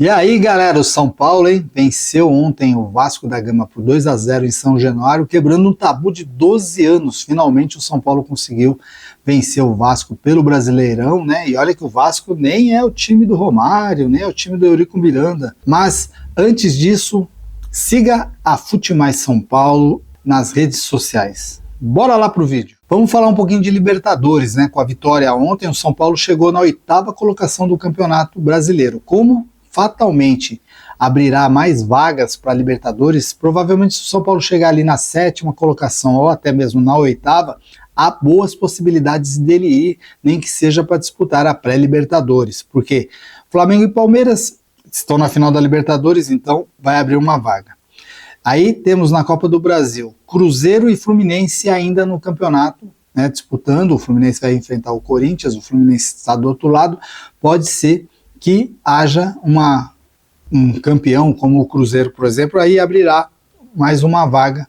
E aí, galera, o São Paulo, hein, venceu ontem o Vasco da Gama por 2-0 em São Januário, quebrando um tabu de 12 anos. Finalmente o São Paulo conseguiu vencer o Vasco pelo Brasileirão, né? E olha que o Vasco nem é o time do Romário, nem é o time do Eurico Miranda. Mas antes disso, siga a Fute Mais São Paulo nas redes sociais. Bora lá pro vídeo. Vamos falar um pouquinho de Libertadores, né? Com a vitória ontem, o São Paulo chegou na 8ª colocação do Campeonato Brasileiro. Como fatalmente abrirá mais vagas para a Libertadores, provavelmente se o São Paulo chegar ali na 7ª colocação ou até mesmo na 8ª, há boas possibilidades dele ir, nem que seja para disputar a pré-Libertadores, porque Flamengo e Palmeiras estão na final da Libertadores, então vai abrir uma vaga. Aí temos na Copa do Brasil Cruzeiro e Fluminense ainda no campeonato, né, disputando. O Fluminense vai enfrentar o Corinthians, o Fluminense está do outro lado. Pode ser que haja um campeão como o Cruzeiro, por exemplo, aí abrirá mais uma vaga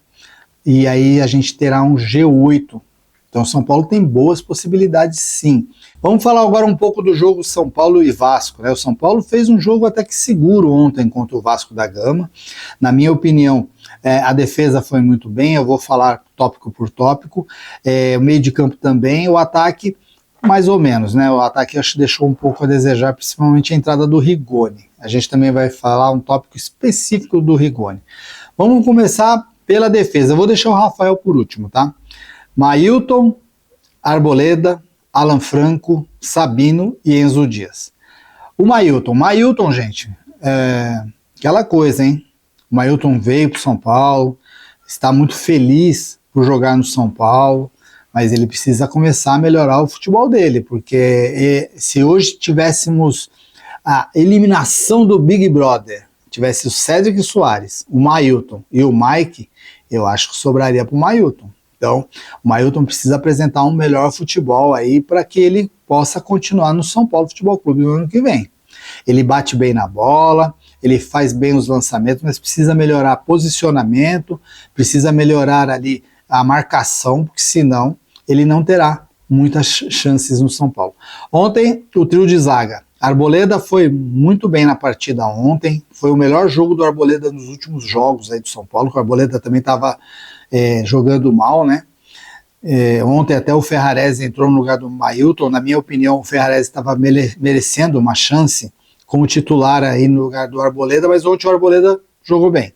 e aí a gente terá um G8. Então São Paulo tem boas possibilidades, sim. Vamos falar agora um pouco do jogo São Paulo e Vasco, né? O São Paulo fez um jogo até que seguro ontem contra o Vasco da Gama. Na minha opinião, a defesa foi muito bem, eu vou falar tópico por tópico. O meio de campo também, o ataque mais ou menos, né? O ataque acho que deixou um pouco a desejar, principalmente a entrada do Rigoni. A gente também vai falar um tópico específico do Rigoni. Vamos começar pela defesa. Eu vou deixar o Rafael por último, tá? Mailton, Arboleda, Alan Franco, Sabino e Enzo Dias. O Mailton, gente, aquela coisa, hein? O Mailton veio para o São Paulo, está muito feliz por jogar no São Paulo, mas ele precisa começar a melhorar o futebol dele, porque se hoje tivéssemos a eliminação do Big Brother, tivesse o Cédric Soares, o Mailton e o Mike, eu acho que sobraria para o Mailton. Então, o Mailton precisa apresentar um melhor futebol aí para que ele possa continuar no São Paulo Futebol Clube no ano que vem. Ele bate bem na bola, ele faz bem os lançamentos, mas precisa melhorar posicionamento, precisa melhorar ali a marcação, porque senão ele não terá muitas chances no São Paulo. Ontem, o trio de zaga. Arboleda foi muito bem na partida ontem, foi o melhor jogo do Arboleda nos últimos jogos aí do São Paulo, que o Arboleda também estava jogando mal, né? Ontem até o Ferrarese entrou no lugar do Mailton. Na minha opinião, o Ferrarese estava merecendo uma chance como titular aí no lugar do Arboleda, mas ontem o Arboleda jogou bem.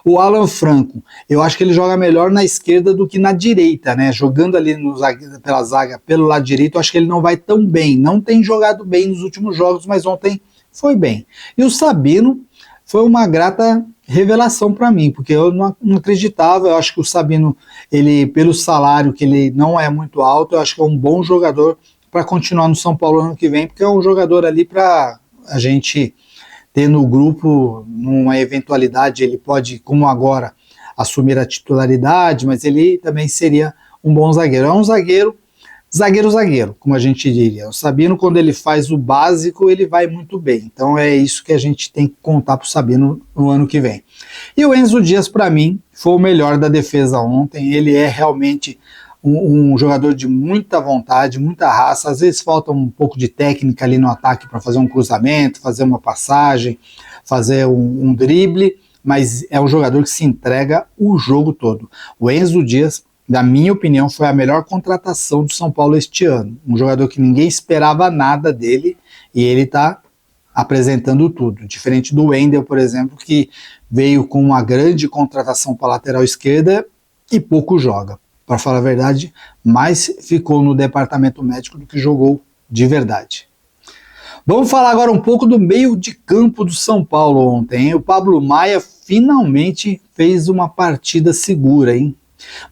O Alan Franco, eu acho que ele joga melhor na esquerda do que na direita, né? Jogando ali pela zaga, pelo lado direito, eu acho que ele não vai tão bem. Não tem jogado bem nos últimos jogos, mas ontem foi bem. E o Sabino foi uma grata revelação para mim, porque eu não acreditava. Eu acho que o Sabino, ele, pelo salário que ele não é muito alto, eu acho que é um bom jogador para continuar no São Paulo ano que vem, porque é um jogador ali para a gente ter no grupo, numa eventualidade, ele pode, como agora, assumir a titularidade, mas ele também seria um bom zagueiro. É um zagueiro, como a gente diria. O Sabino, quando ele faz o básico, ele vai muito bem. Então é isso que a gente tem que contar para o Sabino no ano que vem. E o Enzo Dias, para mim, foi o melhor da defesa ontem. Ele é realmente um jogador de muita vontade, muita raça. Às vezes falta um pouco de técnica ali no ataque para fazer um cruzamento, fazer uma passagem, fazer um drible, mas é um jogador que se entrega o jogo todo. O Enzo Dias, na minha opinião, foi a melhor contratação do São Paulo este ano. Um jogador que ninguém esperava nada dele e ele está apresentando tudo. Diferente do Wendel, por exemplo, que veio com uma grande contratação para a lateral esquerda e pouco joga. Para falar a verdade, mais ficou no departamento médico do que jogou de verdade. Vamos falar agora um pouco do meio de campo do São Paulo ontem, hein? O Pablo Maia finalmente fez uma partida segura, hein?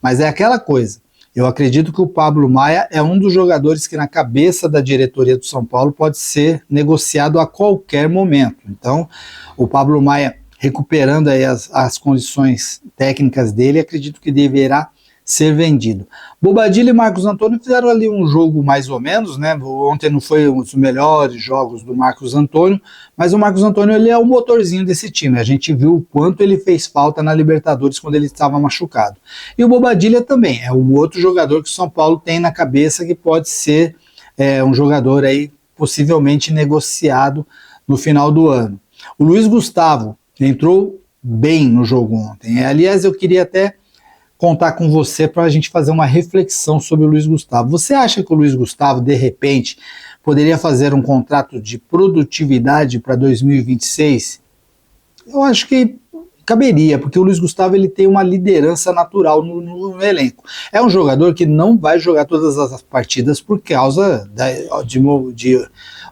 Mas é aquela coisa, eu acredito que o Pablo Maia é um dos jogadores que na cabeça da diretoria do São Paulo pode ser negociado a qualquer momento. Então, o Pablo Maia recuperando aí as condições técnicas dele, acredito que deverá ser vendido. Bobadilla e Marcos Antônio fizeram ali um jogo mais ou menos, né? Ontem não foi um dos melhores jogos do Marcos Antônio, mas o Marcos Antônio, ele é o motorzinho desse time. A gente viu o quanto ele fez falta na Libertadores quando ele estava machucado. E o Bobadilla também é um outro jogador que o São Paulo tem na cabeça que pode ser um jogador aí possivelmente negociado no final do ano. O Luiz Gustavo entrou bem no jogo ontem. Aliás, eu queria até contar com você para a gente fazer uma reflexão sobre o Luiz Gustavo. Você acha que o Luiz Gustavo, de repente, poderia fazer um contrato de produtividade para 2026? Eu acho que caberia, porque o Luiz Gustavo ele tem uma liderança natural no elenco. É um jogador que não vai jogar todas as partidas por causa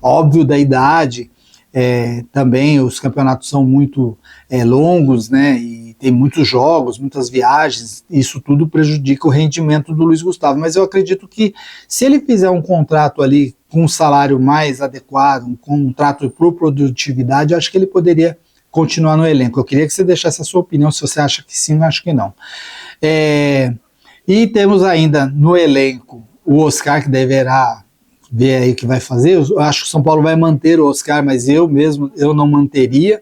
óbvio da idade. Também os campeonatos são muito longos, né? E tem muitos jogos, muitas viagens. Isso tudo prejudica o rendimento do Luiz Gustavo. Mas eu acredito que se ele fizer um contrato ali com um salário mais adequado, um contrato por produtividade, eu acho que ele poderia continuar no elenco. Eu queria que você deixasse a sua opinião, se você acha que sim, eu acho que não. E temos ainda no elenco o Oscar, que deverá ver aí o que vai fazer. Eu acho que o São Paulo vai manter o Oscar, mas eu não manteria.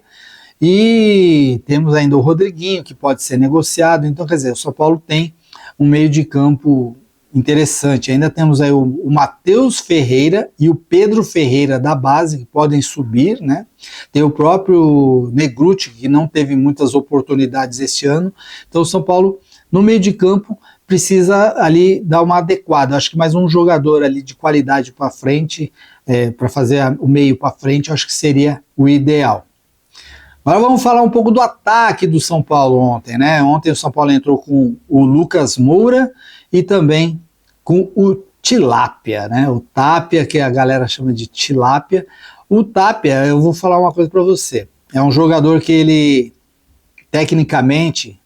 E temos ainda o Rodriguinho, que pode ser negociado. Então, quer dizer, o São Paulo tem um meio de campo interessante. Ainda temos aí o Matheus Ferreira e o Pedro Ferreira da base, que podem subir, né? Tem o próprio Negruti, que não teve muitas oportunidades este ano. Então o São Paulo, no meio de campo, precisa ali dar uma adequada. Acho que mais um jogador ali de qualidade para frente, para fazer o meio para frente, acho que seria o ideal. Agora vamos falar um pouco do ataque do São Paulo ontem, né? Ontem o São Paulo entrou com o Lucas Moura e também com o Tilápia, né? O Tapia, que a galera chama de Tilápia. O Tapia, eu vou falar uma coisa para você. É um jogador que ele, tecnicamente,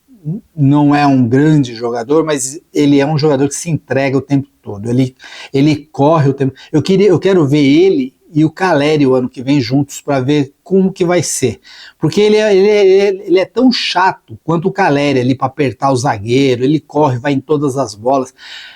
não é um grande jogador, mas ele é um jogador que se entrega o tempo todo. Ele corre o tempo. Eu quero ver ele e o Caleri o ano que vem juntos para ver como que vai ser. Porque ele é tão chato quanto o Caleri ali para apertar o zagueiro, ele corre, vai em todas as bolas.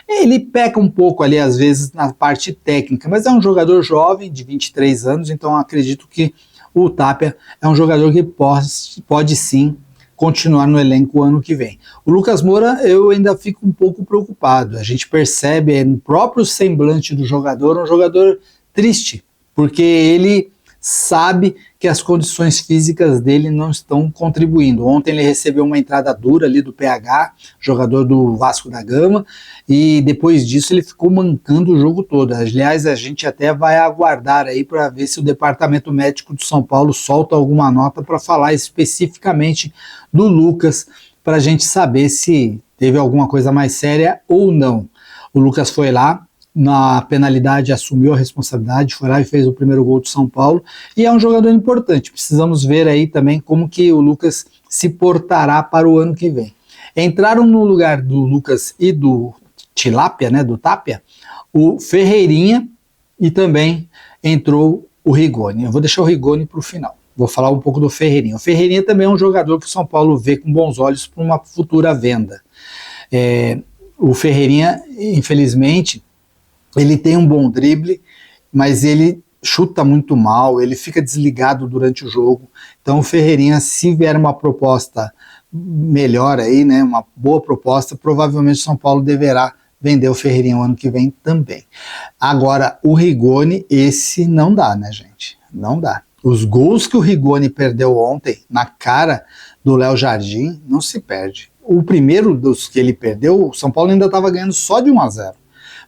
Ele peca um pouco ali às vezes na parte técnica, mas é um jogador jovem de 23 anos, então acredito que o Tapia é um jogador que pode sim continuar no elenco o ano que vem. O Lucas Moura, eu ainda fico um pouco preocupado. A gente percebe no próprio semblante do jogador, um jogador triste, porque ele sabe que as condições físicas dele não estão contribuindo. Ontem ele recebeu uma entrada dura ali do PH, jogador do Vasco da Gama, e depois disso ele ficou mancando o jogo todo. Aliás, a gente até vai aguardar aí para ver se o Departamento Médico de São Paulo solta alguma nota para falar especificamente do Lucas, para a gente saber se teve alguma coisa mais séria ou não. O Lucas foi lá, na penalidade assumiu a responsabilidade, foi lá e fez o primeiro gol do São Paulo, e é um jogador importante. Precisamos ver aí também como que o Lucas se portará para o ano que vem. Entraram no lugar do Lucas e do Tilápia, né, do Tapia, o Ferreirinha, e também entrou o Rigoni. Eu vou deixar o Rigoni para o final. Vou falar um pouco do Ferreirinha. O Ferreirinha também é um jogador que o São Paulo vê com bons olhos para uma futura venda. O Ferreirinha, infelizmente, ele tem um bom drible, mas ele chuta muito mal, ele fica desligado durante o jogo. Então o Ferreirinha, se vier uma proposta melhor aí, né, uma boa proposta, provavelmente o São Paulo deverá vender o Ferreirinha o ano que vem também. Agora, o Rigoni, esse não dá, né, gente? Não dá. Os gols que o Rigoni perdeu ontem na cara do Léo Jardim não se perde. O primeiro dos que ele perdeu, o São Paulo ainda estava ganhando só de 1-0.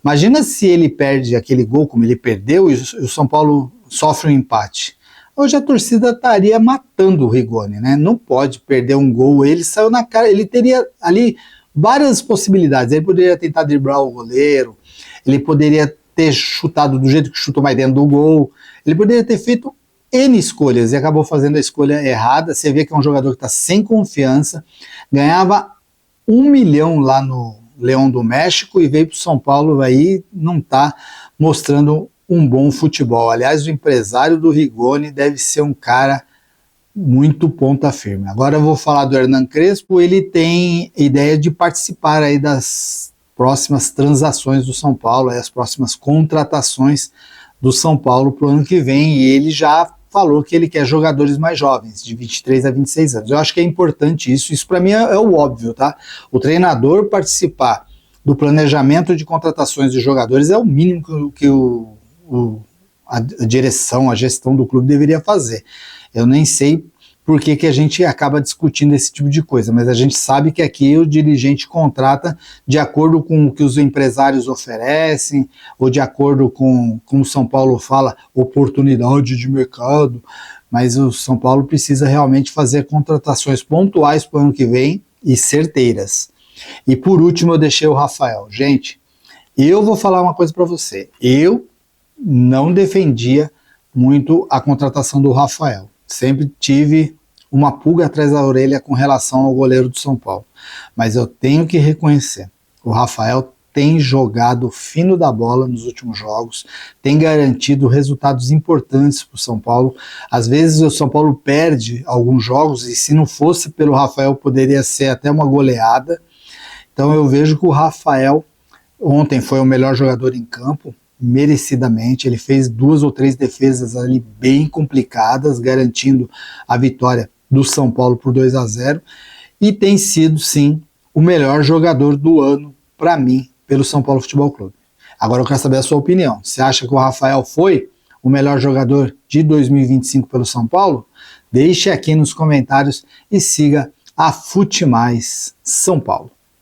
Imagina se ele perde aquele gol como ele perdeu e o São Paulo sofre um empate. Hoje a torcida estaria matando o Rigoni, né? Não pode perder um gol. Ele saiu na cara, ele teria ali várias possibilidades. Ele poderia tentar driblar o goleiro, ele poderia ter chutado do jeito que chutou mais dentro do gol, ele poderia ter feito N escolhas e acabou fazendo a escolha errada. Você vê que é um jogador que está sem confiança, ganhava 1 milhão lá no Leão do México e veio para o São Paulo aí, não está mostrando um bom futebol. Aliás, o empresário do Rigoni deve ser um cara muito ponta firme. Agora eu vou falar do Hernan Crespo. Ele tem ideia de participar aí das próximas transações do São Paulo, aí as próximas contratações do São Paulo para o ano que vem, e ele já falou que ele quer jogadores mais jovens, de 23 a 26 anos. Eu acho que é importante isso para mim é o óbvio, tá? O treinador participar do planejamento de contratações de jogadores é o mínimo que a direção, a gestão do clube deveria fazer. Eu nem sei por que que a gente acaba discutindo esse tipo de coisa, mas a gente sabe que aqui o dirigente contrata de acordo com o que os empresários oferecem, ou de acordo com, como o São Paulo fala, oportunidade de mercado, mas o São Paulo precisa realmente fazer contratações pontuais para o ano que vem e certeiras. E por último eu deixei o Rafael. Gente, eu vou falar uma coisa para você, eu não defendia muito a contratação do Rafael, sempre tive uma pulga atrás da orelha com relação ao goleiro do São Paulo, mas eu tenho que reconhecer, o Rafael tem jogado fino da bola nos últimos jogos, tem garantido resultados importantes para o São Paulo. Às vezes o São Paulo perde alguns jogos e se não fosse pelo Rafael poderia ser até uma goleada. Então eu vejo que o Rafael ontem foi o melhor jogador em campo, merecidamente. Ele fez 2 ou 3 defesas ali bem complicadas, garantindo a vitória do São Paulo por 2-0 e tem sido sim o melhor jogador do ano para mim, pelo São Paulo Futebol Clube. Agora eu quero saber a sua opinião. Você acha que o Rafael foi o melhor jogador de 2025 pelo São Paulo? Deixe aqui nos comentários e siga a Fute Mais São Paulo.